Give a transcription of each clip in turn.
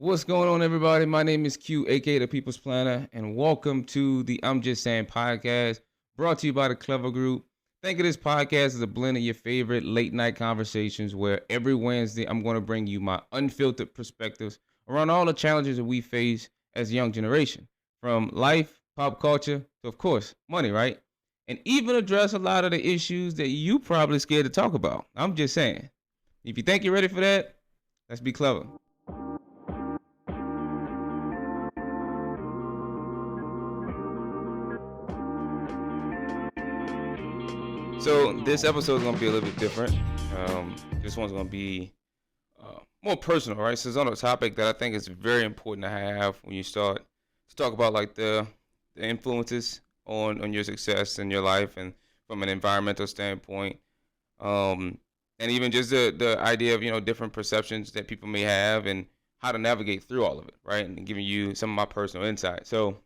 What's going on, everybody? My name is Q, aka the People's Planner, and welcome to the I'm Just Saying podcast, brought to you by the Clever Group. Think of this podcast as a blend of your favorite late night conversations, where every Wednesday I'm going to bring you my unfiltered perspectives around all the challenges that we face as a young generation, from life, pop culture, to, of course, money, right? And even address a lot of the issues that you probably scared to talk about. I'm just saying. If you think you're ready for that, let's be clever. So this episode is gonna be a little bit different. This one's gonna be more personal, right? So it's on a topic that I think is very important to have when you start to talk about like the influences on your success in your life and from an environmental standpoint, and even just the idea of different perceptions that people may have and how to navigate through all of it, right? And giving you some of my personal insight. So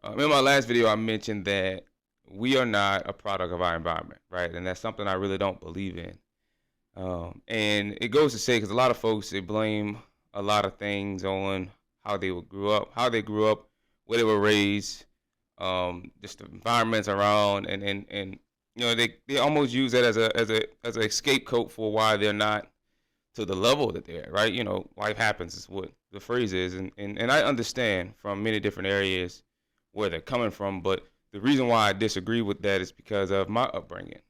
in my last video, I mentioned that we are not a product of our environment, right? And that's something I really don't believe in. And it goes to say, because a lot of folks, they blame a lot of things on how they grew up, where they were raised, just the environments around, and they almost use that as a scapegoat for why they're not to the level that they're at, right? Life happens is what the phrase is, and I understand from many different areas where they're coming from, but the reason why I disagree with that is because of my upbringing.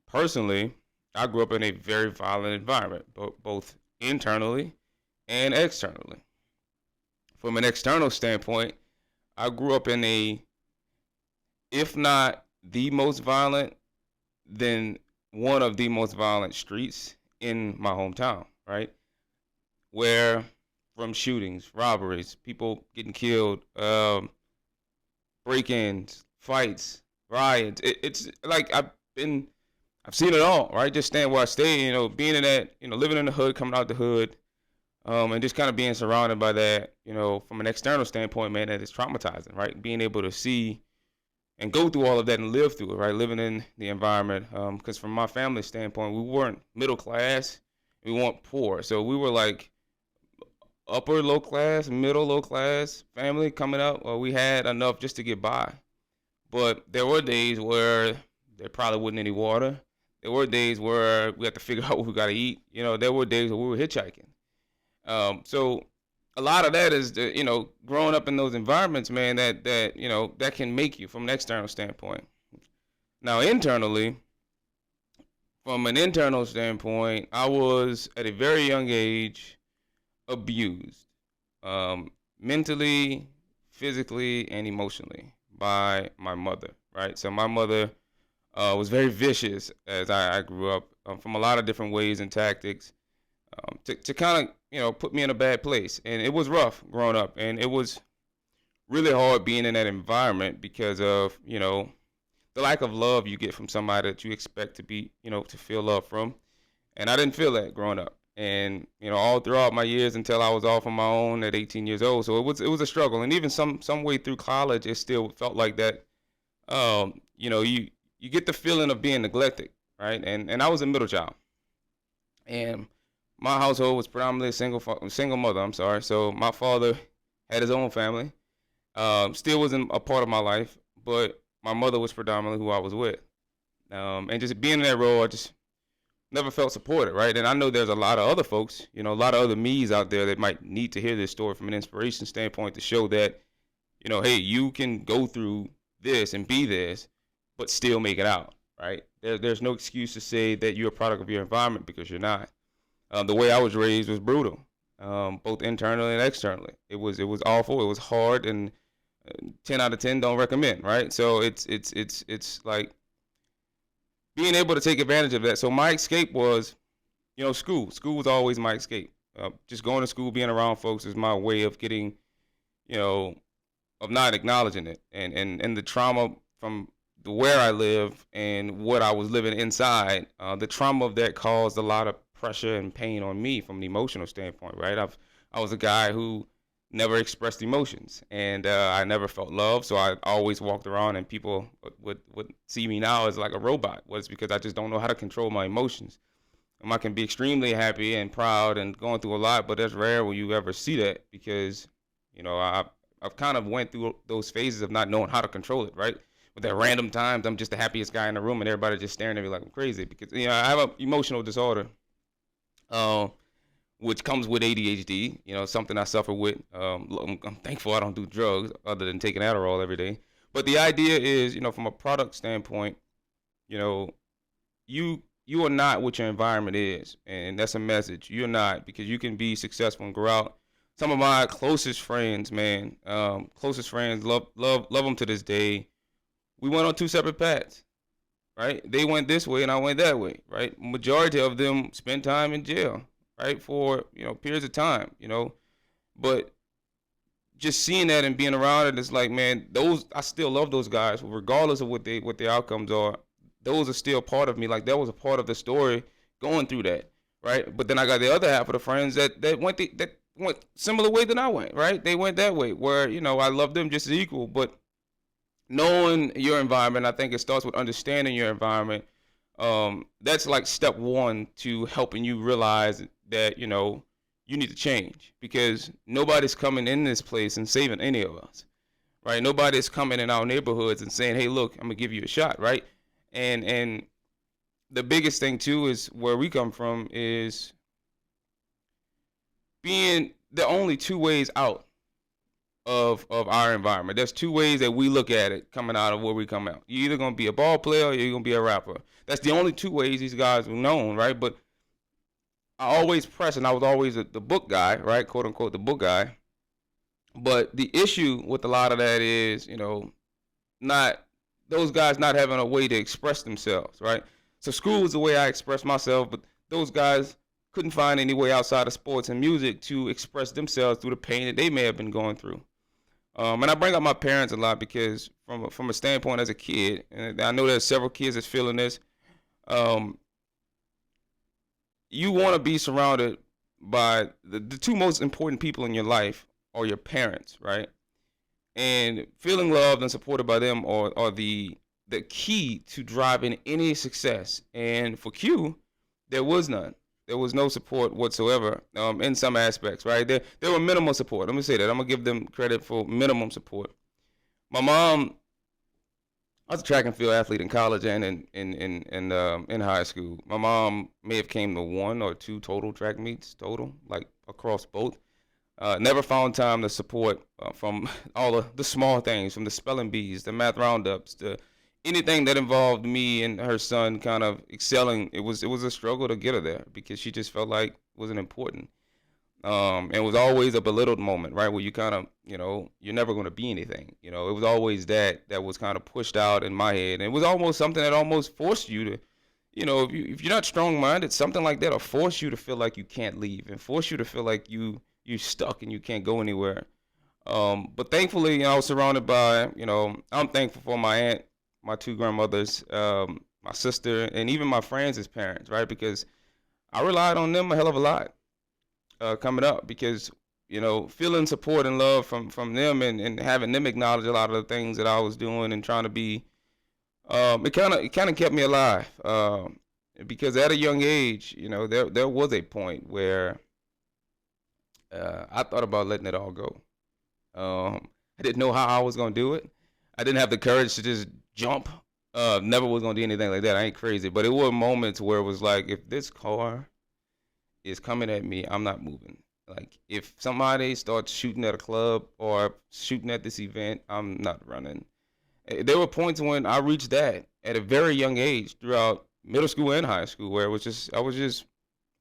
Personally, I grew up in a very violent environment, both internally and externally. From an external standpoint, I grew up in if not the most violent, then one of the most violent streets in my hometown, right? Where from shootings, robberies, people getting killed, break-ins, fights, riots. It's like I've seen it all, right? Just staying where I stay, being in that, living in the hood, coming out the hood, and just kind of being surrounded by that, from an external standpoint, man, that is traumatizing, right? Being able to see and go through all of that and live through it, right? Living in the environment, because from my family standpoint, we weren't middle class, we weren't poor, so we were like upper low class, middle low class family coming up. Well, we had enough just to get by, but there were days where there probably wasn't any water. There were days where we had to figure out what we got to eat. There were days where we were hitchhiking. So a lot of that is growing up in those environments, man. That can make you from an external standpoint. Now internally, from an internal standpoint, I was at a very young age abused, mentally, physically, and emotionally by my mother, right? So my mother was very vicious as I grew up, from a lot of different ways and tactics, to kind of put me in a bad place. And it was rough growing up, and it was really hard being in that environment because of the lack of love you get from somebody that you expect to be to feel love from. And I didn't feel that growing up. And all throughout my years until I was off on my own at 18 years old. So it was a struggle, and even some way through college, it still felt like that. You get the feeling of being neglected, right? And I was a middle child, and my household was predominantly a single mother. I'm sorry. So my father had his own family, still wasn't a part of my life, but my mother was predominantly who I was with, and just being in that role, I just never felt supported, right? And I know there's a lot of other folks, a lot of other me's out there that might need to hear this story from an inspiration standpoint to show that, hey, you can go through this and be this, but still make it out, right? There's no excuse to say that you're a product of your environment, because you're not. The way I was raised was brutal, both internally and externally. It was awful. It was hard, and 10 out of 10 don't recommend, right? So it's like being able to take advantage of that. So my escape was, school. School was always my escape. Just going to school, being around folks is my way of getting, of not acknowledging it. And the trauma from where I live and what I was living inside, the trauma of that caused a lot of pressure and pain on me from an emotional standpoint, right? I was a guy who never expressed emotions, and I never felt love, so I always walked around, and people would see me now as like a robot. Well, it's because I just don't know how to control my emotions. I can be extremely happy and proud and going through a lot, but that's rare when you ever see that because, I've kind of went through those phases of not knowing how to control it, right? With at random times, I'm just the happiest guy in the room, and everybody just staring at me like I'm crazy because I have an emotional disorder, uh, which comes with ADHD. Something I suffer with. I'm thankful I don't do drugs other than taking Adderall every day. But the idea is, from a product standpoint, you know, you are not what your environment is, and that's a message. You're not, because you can be successful and grow out. Some of my closest friends, man, closest friends, love them to this day. We went on two separate paths, right? They went this way and I went that way, right? Majority of them spent time in jail, right, for periods of time, But just seeing that and being around it, it's like, man, those I still love those guys, regardless of what their outcomes are. Those are still part of me. Like that was a part of the story going through that, right? But then I got the other half of the friends that went similar way than I went, right? They went that way where I love them just as equal, but knowing your environment, I think it starts with understanding your environment. That's like step one to helping you realize that you need to change, because nobody's coming in this place and saving any of us, right? Nobody's coming in our neighborhoods and saying, hey, look, I'm gonna give you a shot, right? And the biggest thing too is where we come from is being the only two ways out of our environment. There's two ways that we look at it coming out of where we come out. You're either gonna be a ball player or you're gonna be a rapper. That's the only two ways these guys were known, right? But I always press, and I was always the book guy, right? Quote unquote, the book guy. But the issue with a lot of that is, not those guys not having a way to express themselves, right? So school was the way I expressed myself, but those guys couldn't find any way outside of sports and music to express themselves through the pain that they may have been going through. And I bring up my parents a lot because from a standpoint as a kid, and I know there's several kids that's feeling this, you want to be surrounded by the two most important people in your life are your parents, right? And feeling loved and supported by them are the key to driving any success. And for Q, there was none. There was no support whatsoever in some aspects, right? There were minimal support. Let me say that. I'm going to give them credit for minimum support. My mom, I was a track and field athlete in college and in high school. My mom may have came to one or two total track meets, like across both. Never found time to support from all of the small things, from the spelling bees, the math roundups, to anything that involved me and her son kind of excelling. It was a struggle to get her there because she just felt like it wasn't important. And it was always a belittled moment, right, where you kind of, you're never going to be anything. It was always that was kind of pushed out in my head. And it was almost something that almost forced you to, if you're not strong-minded, something like that will force you to feel like you can't leave and force you to feel like you're stuck and you can't go anywhere. But thankfully, I was surrounded by, I'm thankful for my aunt, my two grandmothers, my sister, and even my friends as parents, right? Because I relied on them a hell of a lot coming up because, feeling support and love from them and having them acknowledge a lot of the things that I was doing and trying to be, it kind of kept me alive. Because at a young age, there was a point where I thought about letting it all go. I didn't know how I was going to do it. I didn't have the courage to just jump. Never was going to do anything like that. I ain't crazy. But it were moments where it was like, if this car is coming at me, I'm not moving. Like, if somebody starts shooting at a club or shooting at this event, I'm not running. There were points when I reached that at a very young age throughout middle school and high school where it was just, I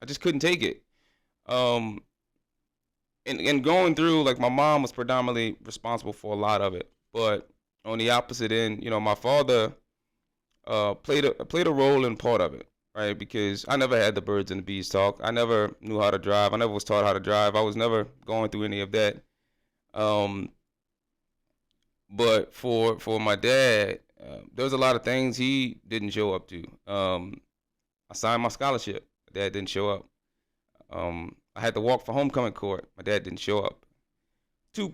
just couldn't take it. And going through, like, my mom was predominantly responsible for a lot of it. But on the opposite end, my father played a role in part of it, right? Because I never had the birds and the bees talk. I never knew how to drive. I never was taught how to drive. I was never going through any of that. But for my dad, there was a lot of things he didn't show up to. I signed my scholarship. My dad didn't show up. I had to walk for homecoming court. My dad didn't show up. Two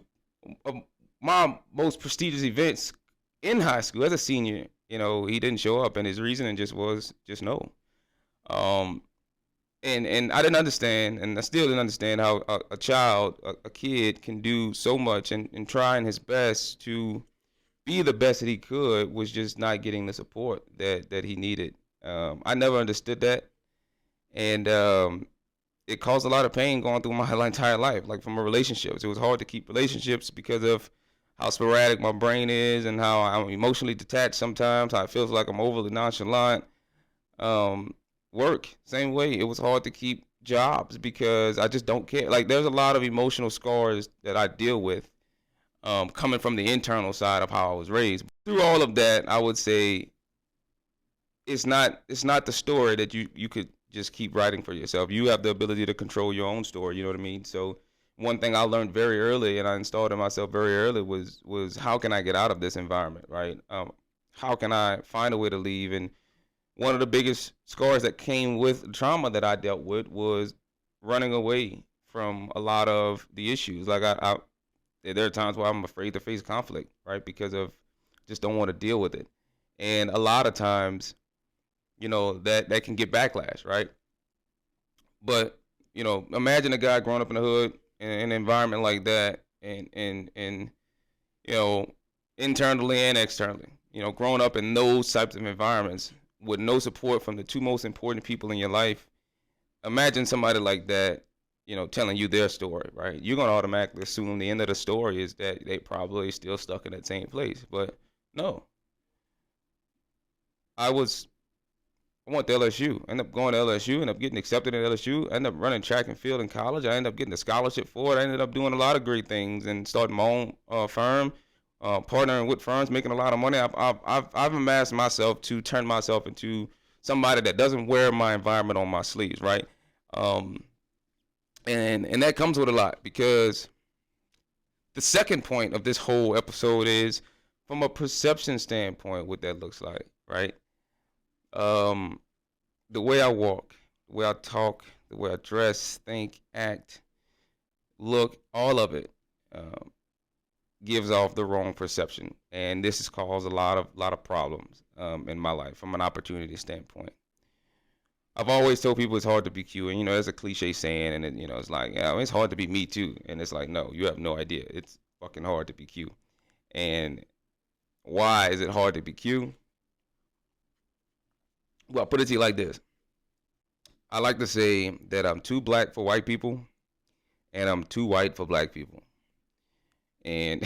of my most prestigious events in high school as a senior, he didn't show up, and his reasoning just was no. And I didn't understand, and I still didn't understand how a kid can do so much and trying his best to be the best that he could was just not getting the support that he needed. I never understood that, and it caused a lot of pain going through my entire life, like from relationships. It was hard to keep relationships because of how sporadic my brain is and how I'm emotionally detached sometimes, how it feels like I'm overly nonchalant. Um, Work, same way. It was hard to keep jobs because I just don't care. Like there's a lot of emotional scars that I deal with coming from the internal side of how I was raised. Through all of that, I would say it's not the story that you could just keep writing for yourself. You have the ability to control your own story. You know what I mean? So one thing I learned very early, and I installed in myself very early, was how can I get out of this environment, right? How can I find a way to leave? And one of the biggest scars that came with the trauma that I dealt with was running away from a lot of the issues. Like there are times where I'm afraid to face conflict, right? Because of just don't want to deal with it. And a lot of times, that can get backlash, right? But, imagine a guy growing up in the hood in an environment like that and you know, internally and externally, growing up in those types of environments with no support from the two most important people in your life. Imagine somebody like that, telling you their story, right? You're gonna automatically assume the end of the story is that they probably still stuck in that same place. But no, I was I went to LSU. I ended up going to LSU, ended up getting accepted at LSU. I ended up running track and field in college. I ended up getting a scholarship for it. I ended up doing a lot of great things and starting my own firm, partnering with firms, making a lot of money. I've amassed myself to turn myself into somebody that doesn't wear my environment on my sleeves, right? Um, and that comes with a lot because the second point of this whole episode is from a perception standpoint what that looks like, right? Um, the way I walk, the way I talk, the way I dress, think, act, look, all of it um, gives off the wrong perception, and this has caused a lot of problems in my life from an opportunity standpoint. I've always told people it's hard to be Q, and there's a cliche saying, and it's like, yeah, it's hard to be me too, and it's like, no, you have no idea, it's fucking hard to be Q. And why is it hard to be Q? Well, I'll put it to you like this. I like to say that I'm too black for white people and I'm too white for black people. And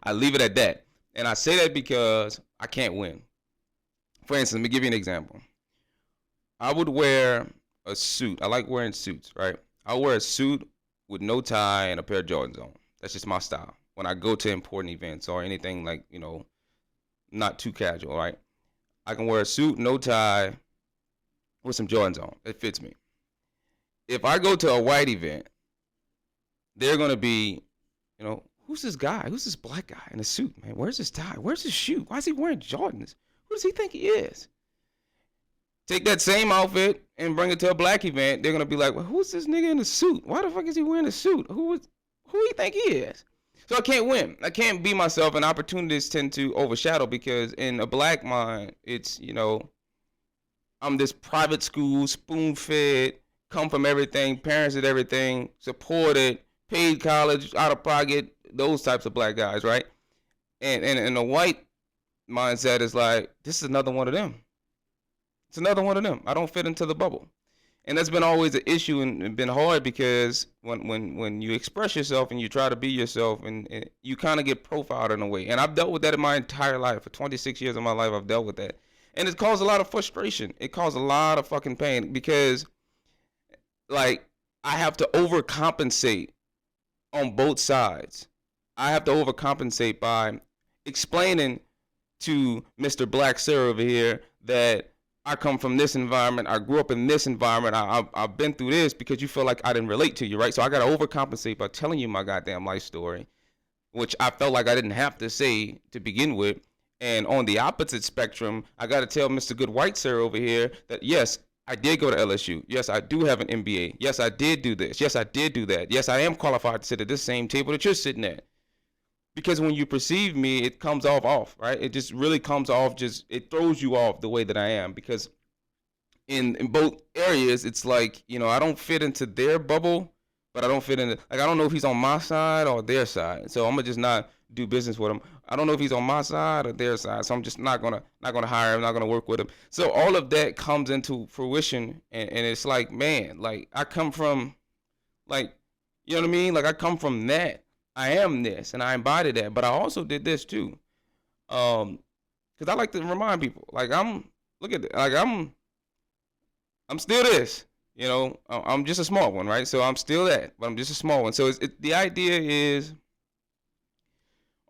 I leave it at that. And I say that because I can't win. For instance, let me give you an example. I would wear a suit. I like wearing suits, right? I wear a suit with no tie and a pair of Jordans on. That's just my style. When I go to important events or anything like, not too casual, right? I can wear a suit, no tie, with some Jordans on. It fits me. If I go to a white event, they're gonna be, who's this guy? Who's this black guy in a suit, man? Where's his tie? Where's his shoe? Why is he wearing Jordans? Who does he think he is? Take that same outfit and bring it to a black event. They're gonna be like, well, who's this nigga in a suit? Why the fuck is he wearing a suit? Who do you think he is? So I can't win. I can't be myself, and opportunities tend to overshadow because in a black mind, it's, I'm this private school, spoon fed, come from everything, parents did everything, supported, paid college, out of pocket, those types of black guys, right? And the white mindset is like, this is another one of them. It's another one of them. I don't fit into the bubble. And that's been always an issue and been hard because when you express yourself and you try to be yourself and you kind of get profiled in a way. And I've dealt with that in my entire life. For 26 years of my life, I've dealt with that. And it caused a lot of frustration. It caused a lot of fucking pain because, like, I have to overcompensate on both sides. I have to overcompensate by explaining to Mr. Black Sir over here that I come from this environment. I grew up in this environment. I've been through this because you feel like I didn't relate to you, right? So I got to overcompensate by telling you my goddamn life story, which I felt like I didn't have to say to begin with. And on the opposite spectrum, I got to tell Mr. Good White Sir over here that, yes, I did go to LSU. Yes, I do have an MBA. Yes, I did do this. Yes, I did do that. Yes, I am qualified to sit at this same table that you're sitting at. Because when you perceive me, it comes off, right? It just really comes off, it throws you off the way that I am. Because in both areas, it's like, I don't fit into their bubble, but I don't fit into, like, I don't know if he's on my side or their side. So I'm gonna just not do business with him. I don't know if he's on my side or their side. So I'm just not gonna hire him, not gonna work with him. So all of that comes into fruition, and it's like, man, like I come from, like, you know what I mean? Like I come from that. I am this and I embody that, but I also did this too. Because I like to remind people, like, look at it, like I'm still this. I'm just a small one, right? So I'm still that, but I'm just a small one. So the idea is,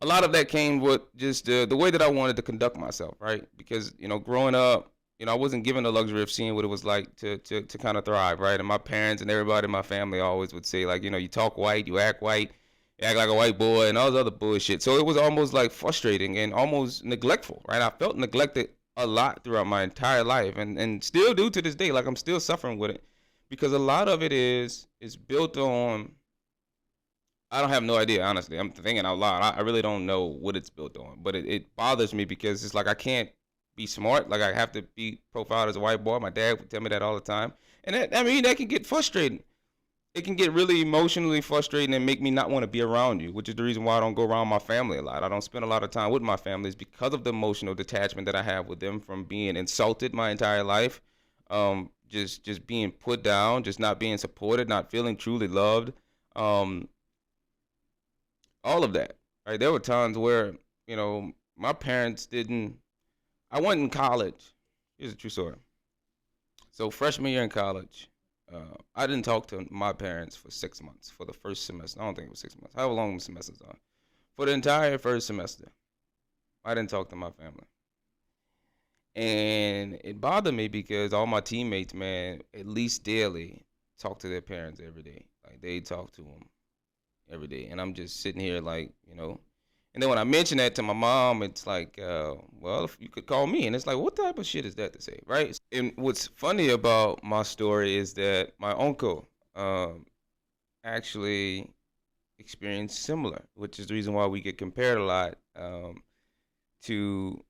a lot of that came with just the way that I wanted to conduct myself, right? Because growing up, I wasn't given the luxury of seeing what it was like to kind of thrive, right? And my parents and everybody in my family always would say, like, you talk white, you act white, you act like a white boy, and all this other bullshit. So it was almost like frustrating and almost neglectful, right? I felt neglected a lot throughout my entire life, and still do to this day. Like, I'm still suffering with it, because a lot of it is built on, I don't have no idea, honestly. I'm thinking out loud. I really don't know what it's built on, but it bothers me, because it's like I can't be smart. Like, I have to be profiled as a white boy. My dad would tell me that all the time, and that can get frustrating. It can get really emotionally frustrating and make me not want to be around you, which is the reason why I don't go around my family a lot. I don't spend a lot of time with my family, is because of the emotional detachment that I have with them from being insulted my entire life, just being put down, just not being supported, not feeling truly loved, all of that. Right? There were times where my parents didn't. I went in college. Here's a true story. So freshman year in college, I didn't talk to my parents for 6 months for the first semester. I don't think it was 6 months. However long the semesters are. For the entire first semester, I didn't talk to my family. And it bothered me, because all my teammates, man, at least daily, talk to their parents every day. Like, they talk to them every day. And I'm just sitting here like, And then when I mention that to my mom, it's like, well, if you could call me. And it's like, what type of shit is that to say, right? And what's funny about my story is that my uncle actually experienced similar, which is the reason why we get compared a lot, to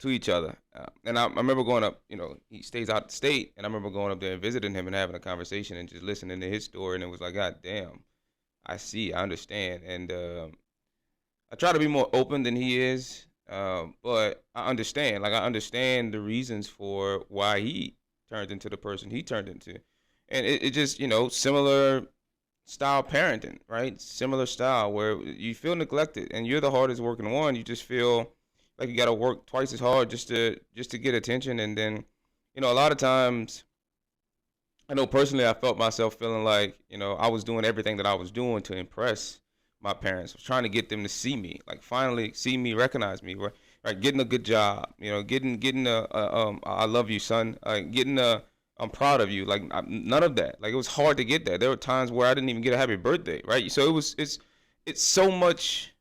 each other. And I remember going up, he stays out of state, and I remember going up there and visiting him and having a conversation and just listening to his story. And it was like, God damn, I see, I understand. And I try to be more open than he is, but I understand. Like, I understand the reasons for why he turned into the person he turned into. And it just, similar style parenting, right? Similar style where you feel neglected and you're the hardest working one. You just feel like you got to work twice as hard just to get attention. And then, a lot of times, I know personally I felt myself feeling like, I was doing everything that I was doing to impress my parents. I was trying to get them to see me, like finally see me, recognize me, right? Getting a good job, getting a I love you, son, getting a I'm proud of you. Like, none of that. Like, it was hard to get that. There were times where I didn't even get a happy birthday, right? So it's so much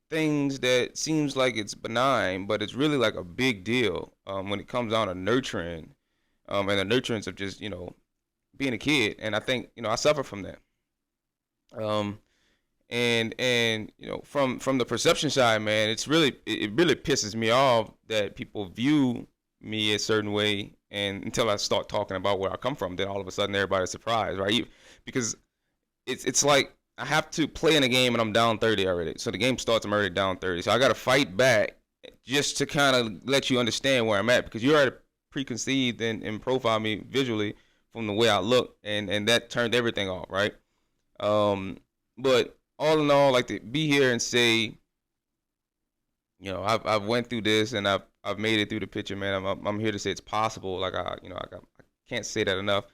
things that seems like it's benign, but it's really like a big deal when it comes down to nurturing, and the nurturance of just being a kid. And I think I suffer from that. Um, and from the perception side, man, it really pisses me off that people view me a certain way, and until I start talking about where I come from, then all of a sudden everybody's surprised, right? Because it's like I have to play in a game and I'm down 30 already. So the game starts, I'm already down 30. So I got to fight back just to kind of let you understand where I'm at, because you already preconceived and profile me visually from the way I look, and that turned everything off, right? But all in all, like, to be here and say, I've went through this and I've made it through the picture, man. I'm here to say it's possible. Like, I can't say that enough.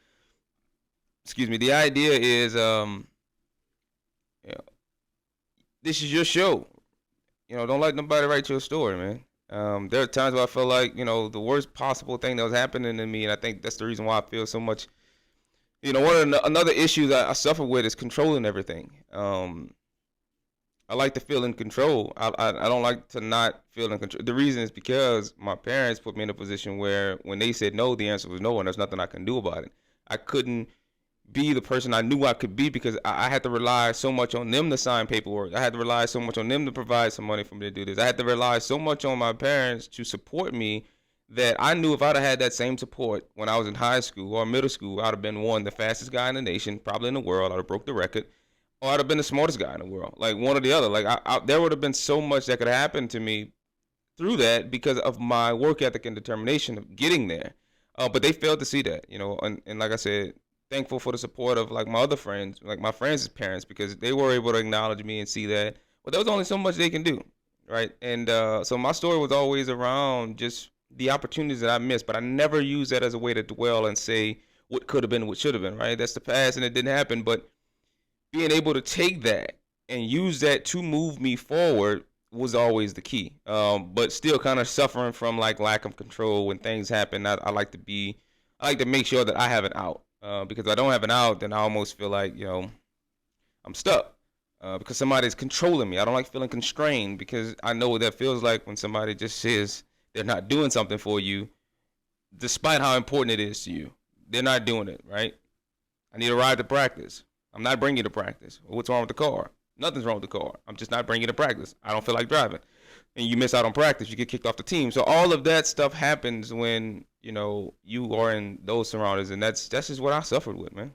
Excuse me. The idea is, this is your show. Don't let nobody write your story, man. There are times where I feel like, the worst possible thing that was happening to me, and I think that's the reason why I feel so much. Another issue that I suffer with is controlling everything. I like to feel in control. I don't like to not feel in control. The reason is because my parents put me in a position where when they said no, the answer was no, and there's nothing I can do about it. I couldn't be the person I knew I could be, because I had to rely so much on them to sign paperwork. I had to rely so much on them to provide some money for me to do this. I had to rely so much on my parents to support me that I knew if I'd have had that same support when I was in high school or middle school, I'd have been one, the fastest guy in the nation, probably in the world. I'd have broke the record, or I'd have been the smartest guy in the world, like one or the other. Like there would have been so much that could happen to me through that because of my work ethic and determination of getting there. But they failed to see that, and like I said, thankful for the support of like my other friends, like my friends' parents, because they were able to acknowledge me and see that. But there was only so much they can do, right? And so my story was always around just the opportunities that I missed, but I never used that as a way to dwell and say what could have been, what should have been, right? That's the past and it didn't happen. But being able to take that and use that to move me forward was always the key. But still kind of suffering from like lack of control when things happen. I like to make sure that I have an out. Because if I don't have an out, then I almost feel like, I'm stuck. Because somebody's controlling me. I don't like feeling constrained because I know what that feels like when somebody just says they're not doing something for you, despite how important it is to you. They're not doing it, right? I need a ride to practice. I'm not bringing you to practice. Well, what's wrong with the car? Nothing's wrong with the car. I'm just not bringing you to practice. I don't feel like driving. And you miss out on practice. You get kicked off the team. So all of that stuff happens when, you are in those surroundings. And that's just what I suffered with, man.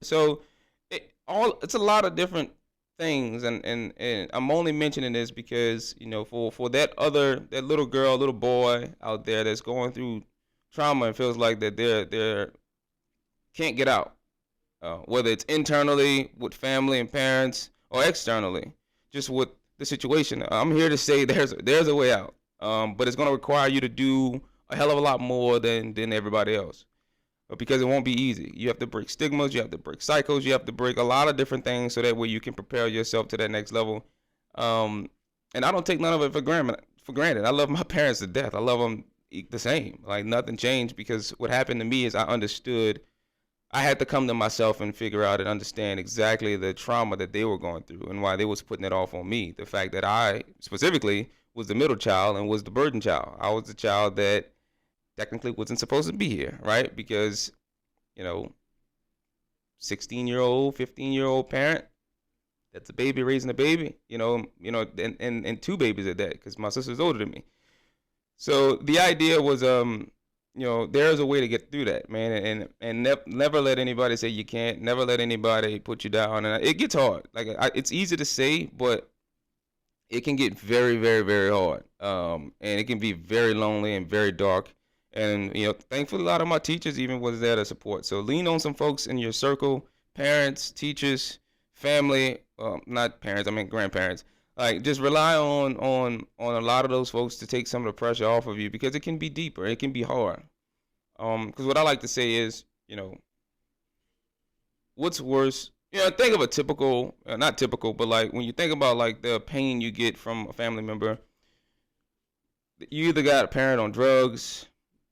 So it's a lot of different things. And I'm only mentioning this because, for that little girl, little boy out there that's going through trauma and feels like that they're can't get out. Whether it's internally with family and parents or externally, just with the situation. I'm here to say there's a way out, but it's going to require you to do a hell of a lot more than everybody else, because it won't be easy. You have to break stigmas, you have to break cycles, you have to break a lot of different things so that way you can prepare yourself to that next level. And I don't take none of it for granted. I love my parents to death. I love them the same. Like nothing changed, because what happened to me is I understood. I had to come to myself and figure out and understand exactly the trauma that they were going through and why they was putting it off on me. The fact that I specifically was the middle child and was the burden child. I was the child that technically wasn't supposed to be here, right? Because, 16-year-old, 15-year-old parent, that's a baby raising a baby, and two babies at that, because my sister's older than me. So the idea was, there's a way to get through that, man, and never let anybody say you can't. Never let anybody put you down, and it gets hard. Like it's easy to say, but it can get very, very, very hard, and it can be very lonely and very dark. And thankfully, a lot of my teachers even was there to support. So lean on some folks in your circle, parents, teachers, family. Not parents, I mean grandparents. Like just rely on a lot of those folks to take some of the pressure off of you, because it can be deeper, it can be hard. Because what I like to say is, what's worse? Think of a typical, not typical, but like when you think about like the pain you get from a family member, you either got a parent on drugs,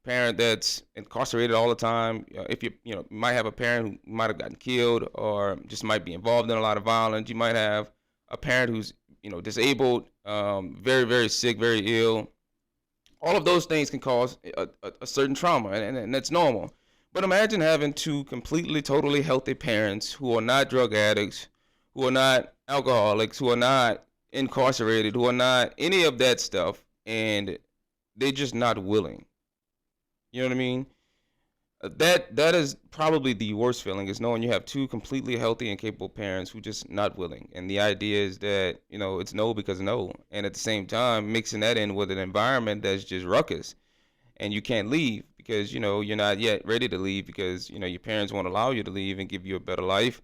parent that's incarcerated all the time. If you might have a parent who might have gotten killed or just might be involved in a lot of violence. You might have a parent who's disabled, very, very sick, very ill. All of those things can cause a certain trauma, and that's normal. But imagine having two completely, totally healthy parents who are not drug addicts, who are not alcoholics, who are not incarcerated, who are not any of that stuff, and they're just not willing. You know what I mean? That is probably the worst feeling, is knowing you have two completely healthy and capable parents who just not willing. And the idea is that, it's no because no. And at the same time, mixing that in with an environment that's just ruckus, and you can't leave because, you're not yet ready to leave because, your parents won't allow you to leave and give you a better life.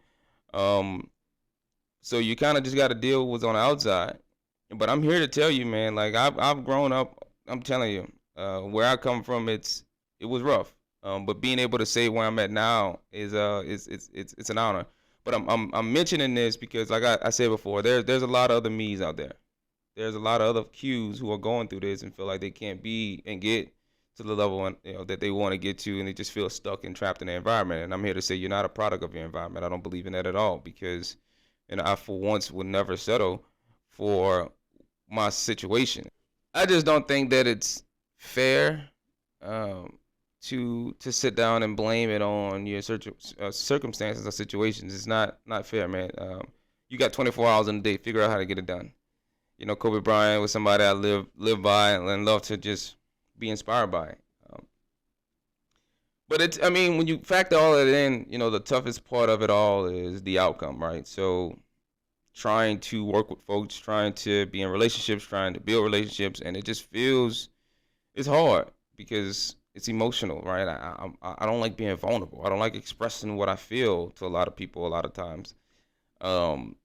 So you kind of just got to deal with what's on the outside. But I'm here to tell you, man, like I've grown up, I'm telling you, where I come from, it was rough. But being able to say where I'm at now is it's an honor. But I'm mentioning this because, like I said before, there's a lot of other me's out there. There's a lot of other Q's who are going through this and feel like they can't be and get to the level that they want to get to, and they just feel stuck and trapped in their environment. And I'm here to say you're not a product of your environment. I don't believe in that at all, because I for once would never settle for my situation. I just don't think that it's fair. To sit down and blame it on your circumstances or situations. It's not fair, man. You got 24 hours in a day. Figure out how to get it done. Kobe Bryant was somebody I live by and love to just be inspired by. But it's, I mean, when you factor all of it in, the toughest part of it all is the outcome, right? So trying to work with folks, trying to be in relationships, trying to build relationships, and it just feels, it's hard because it's emotional, right? I don't like being vulnerable. I don't like expressing what I feel to a lot of people a lot of times. Um,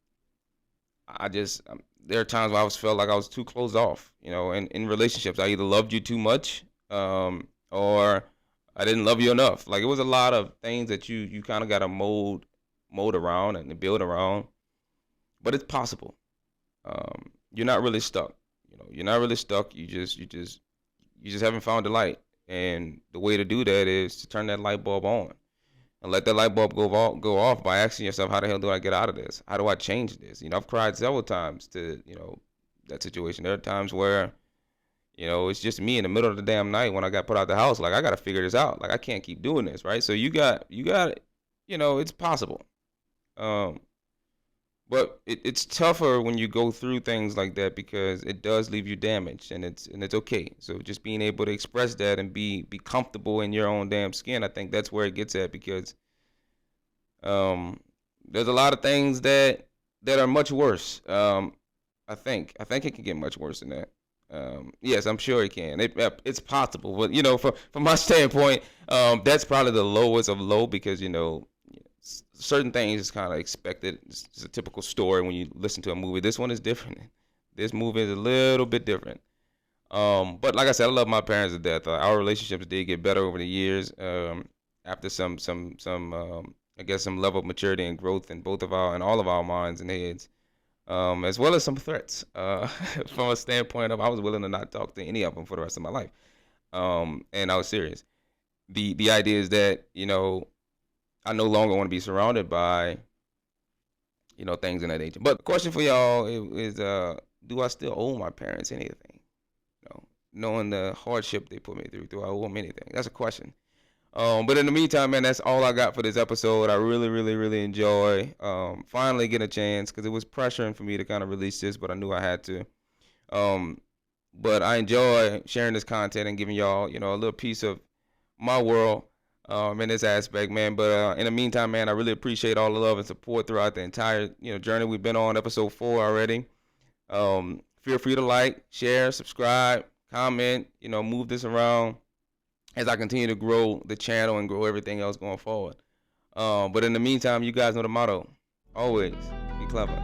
I just there are times where I was felt like I was too closed off, in relationships. I either loved you too much, or I didn't love you enough. Like, it was a lot of things that you kind of got to mold around and build around. But it's possible. You're not really stuck. You're not really stuck. You just haven't found the light. And the way to do that is to turn that light bulb on and let that light bulb go off by asking yourself, how the hell do I get out of this? How do I change this? I've cried several times to, that situation. There are times where, it's just me in the middle of the damn night when I got put out the house. Like, I got to figure this out. Like, I can't keep doing this, right? So you got, it's possible. But it's tougher when you go through things like that because it does leave you damaged, and it's okay. So just being able to express that and be comfortable in your own damn skin, I think that's where it gets at, because there's a lot of things that are much worse. I think it can get much worse than that. Yes, I'm sure it can. It's possible, but from my standpoint, that's probably the lowest of low, because certain things is kind of expected. It's a typical story when you listen to a movie. This one is different. This movie is a little bit different. But like I said, I love my parents to death. Our relationships did get better over the years, after some I guess some level of maturity and growth in all of our minds and heads, as well as some threats. From a standpoint of, I was willing to not talk to any of them for the rest of my life, and I was serious. The idea is that I no longer want to be surrounded by, things in that nature. But the question for y'all is, do I still owe my parents anything? Knowing the hardship they put me through, do I owe them anything? That's a question. But in the meantime, man, that's all I got for this episode. I really, really, really enjoy finally getting a chance, because it was pressuring for me to kind of release this, but I knew I had to. But I enjoy sharing this content and giving y'all, a little piece of my world, in this aspect, man. But in the meantime, man, I really appreciate all the love and support throughout the entire journey we've been on, episode 4 already. Feel free to like, share, subscribe, comment, move this around as I continue to grow the channel and grow everything else going forward. But in the meantime, you guys know the motto: always be clever.